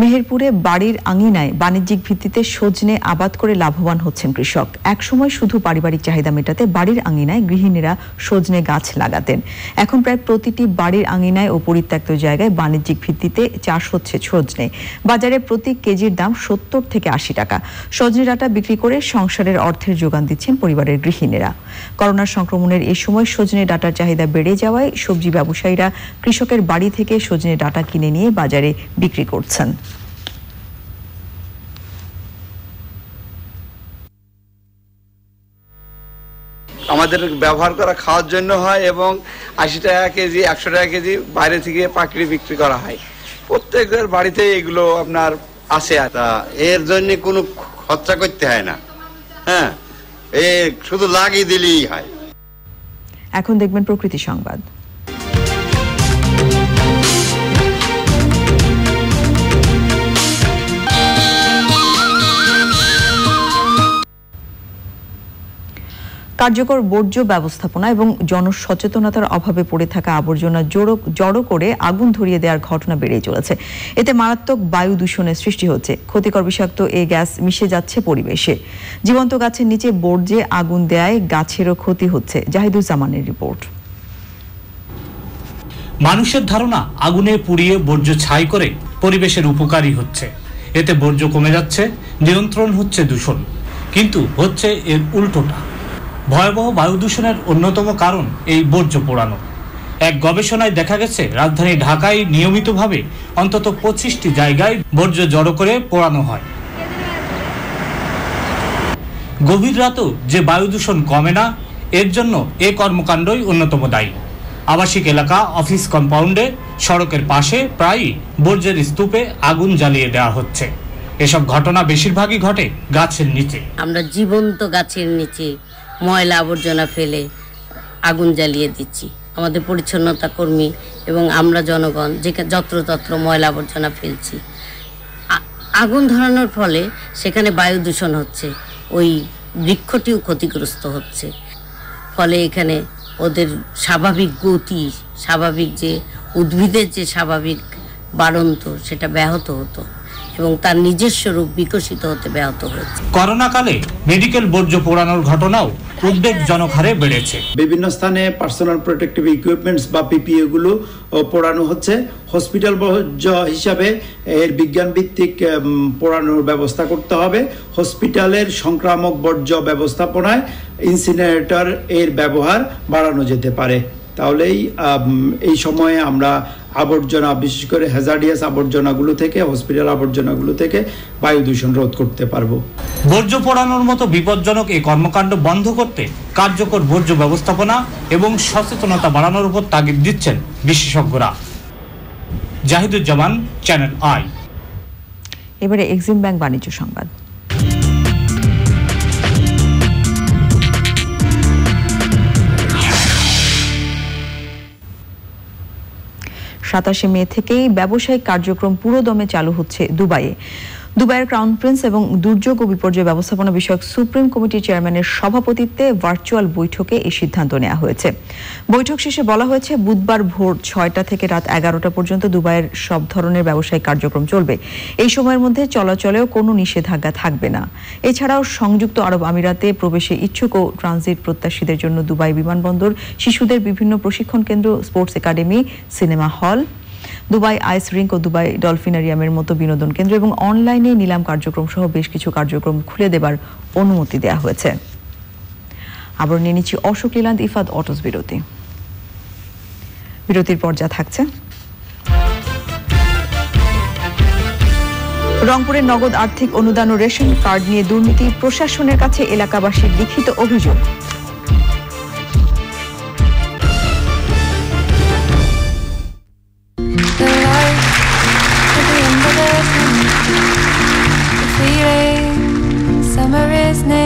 মেহেরপুরে বাড়ির আঙিনায় বাণিজ্যিক ভিত্তিতে সজনে আবাদ করে লাভবান হচ্ছেন কৃষক। একসময় শুধু পারিবারিক চাহিদা মেটাতে বাড়ির আঙিনায় গৃহিণীরা সজনে গাছ লাগাতেন। এখন প্রায় প্রতিটি বাড়ির আঙিনায় ও পরিত্যক্ত জায়গায় বাণিজ্যিক ভিত্তিতে চাষ হচ্ছে সজনে। বাজারে প্রতি কেজির দাম 70 থেকে 80 টাকা। সজনে ডাঁটা বিক্রি করে সংসারের অর্থের যোগান দিচ্ছেন পরিবারের গৃহিণীরা। করোনা সংক্রমণের এই সময় সজনে ডাঁটার চাহিদা বেড়ে যাওয়ায় সবজি ব্যবসায়ীরা কৃষকের বাড়ি থেকে সজনে ডাঁটা কিনে নিয়ে বাজারে বিক্রি করছেন। আমাদের ব্যবহার করা খাওয়ার জন্য হয় এবং 80 টাকা কেজি 100 টাকা কেজি বাইরে থেকে পাইকারি বিক্রি করা হয়। প্রত্যেকের বাড়িতে এগুলো আপনার আছে, এর জন্য কোনো খরচা করতে হয় না, হ্যাঁ, এ শুধু লাগিয়ে দিলেই হয়। এখন দেখবেন প্রকৃতি সংবাদ। কার্যকর বর্জ্য ব্যবস্থাপনা এবং জনসচেতনতার অভাবে পড়ে থাকা আবর্জনা জড়ো করে আগুন ধরিয়ে দেওয়ার ঘটনা বেড়েই চলেছে। এতে মারাত্মক বায়ু দূষণের সৃষ্টি হচ্ছে। ক্ষতিকর বিষাক্ত এই গ্যাস মিশে যাচ্ছে পরিবেশে। জীবন্ত গাছের নিচে বর্জ্যে আগুন দেয়ায় গাছেরও ক্ষতি হচ্ছে। জাহিদুজ্জামানের রিপোর্ট। মানুষের ধারণা আগুনে পুড়িয়ে বর্জ্য ছাই করে পরিবেশের উপকারী হচ্ছে, এতে বর্জ্য কমে যাচ্ছে, নিয়ন্ত্রণ হচ্ছে দূষণ। কিন্তু হচ্ছে এর উল্টোটা। ভয়াবহ বায়ু দূষণের অন্যতম কারণ এই বর্জ্য পোড়ানো। এক গবেষণায় দেখা গেছে রাজধানী ঢাকায় নিয়মিতভাবে অন্তত 25টি জায়গায় বর্জ্য জড়ো করে পোড়ানো হয়। গভীর রাতেও যে বায়ু দূষণ কমে না, এর জন্য এ কর্মকাণ্ডই অন্যতম দায়ী। আবাসিক এলাকা, অফিস কম্পাউন্ডে, সড়কের পাশে প্রায়ই বর্জ্যের স্তূপে আগুন জ্বালিয়ে দেওয়া হচ্ছে। এসব ঘটনা বেশিরভাগই ঘটে গাছের নিচে। আমরা জীবন্ত গাছের নিচে ময়লা আবর্জনা ফেলে আগুন জ্বালিয়ে দিচ্ছি। আমাদের পরিচ্ছন্নতা কর্মী এবং আমরা জনগণ যত্রতত্র ময়লা আবর্জনা ফেলছি। আগুন ধরানোর ফলে সেখানে বায়ু দূষণ হচ্ছে, ওই বৃক্ষটিও ক্ষতিগ্রস্ত হচ্ছে। ফলে এখানে ওদের স্বাভাবিক গতি, স্বাভাবিক যে উদ্ভিদের যে স্বাভাবিক বাড়ন্ত, সেটা ব্যাহত হতো এবং তার নিজস্ব রূপ বিকশিত হতে ব্যাহত হয়েছে। করোনা কালে মেডিকেল বর্জ্য পোড়ানোর ঘটনাও উদ্বেগজনক হারে বেড়েছে। বিভিন্ন স্থানে পার্সোনাল প্রোটেক্টিভ ইকুইপমেন্টস বা পিপিই গুলো পোড়ানো হচ্ছে। হসপিটাল বর্জ্য হিসাবে এর বিজ্ঞান ভিত্তিক পোড়ানোর ব্যবস্থা করতে হবে। হসপিটালের সংক্রামক বর্জ্য ব্যবস্থাপনায় ইনসিনারেটর এর ব্যবহার বাড়ানো যেতে পারে। তাহলেই এই সময়ে আমরা আবর্জনা, বিশেষ করে হ্যাজার্ডিয়াস আবর্জনাগুলো থেকে, হসপিটাল আবর্জনাগুলো থেকে বায়ু দূষণ রোধ করতে পারবো। বর্জ্য পোড়ানোর মতো বিপজ্জনক এই কর্মকাণ্ড বন্ধ করতে কার্যকর বর্জ্য ব্যবস্থাপনা এবং সচেতনতা বাড়ানোর উপর তাগিদ দিচ্ছেন বিশেষজ্ঞরা। জাহিদুজ্জামান, চ্যানেল আই। এবারে এক্সিম ব্যাংক বাণিজ্য সংবাদ। 27 মে থেকেই ব্যবসায়িক কার্যক্রম পুরোদমে চালু হচ্ছে দুবাইয়ে। দুবাইয়ের ক্রাউন প্রিন্স এবং দুর্যোগ ও বিপর্যয় ব্যবস্থাপনা বিষয়ক সুপ্রিম কমিটি চেয়ারম্যানের সভাপতিত্বে ভার্চুয়াল বৈঠকে এই সিদ্ধান্ত নেওয়া হয়েছে। বৈঠক শেষে বলা হয়েছে বুধবার ভোর 6টা থেকে রাত 11টা পর্যন্ত দুবাইয়ের সব ধরনের ব্যবসায়িক কার্যক্রম চলবে। এই সময়ের মধ্যে চলাচলেও কোনো নিষেধাজ্ঞা থাকবে না। এছাড়াও সংযুক্ত আরব আমিরাতে প্রবেশে ইচ্ছুক ও ট্রানজিট প্রত্যাশীদের জন্য দুবাই বিমানবন্দর, শিশুদের বিভিন্ন প্রশিক্ষণ কেন্দ্র, sports academy, cinema hall, Dubai ice rink ও দুবাই ডলফিনারিয়ামের মতো বিনোদন কেন্দ্র এবং অনলাইনে নিলাম কার্যক্রম সহ বেশ কিছু কার্যক্রম খুলে দেবার অনুমতি দেওয়া হয়েছে। আবার নিয়ে নিচ্ছি অশোক লীলান্দ ইফাদ অটোস বিরতির পর যা থাকছে। রংপুরের নগদ আর্থিক অনুদান ও রেশন কার্ড নিয়ে দুর্নীতি, প্রশাসনের কাছে এলাকাবাসীর লিখিত অভিযোগ। Summer is near.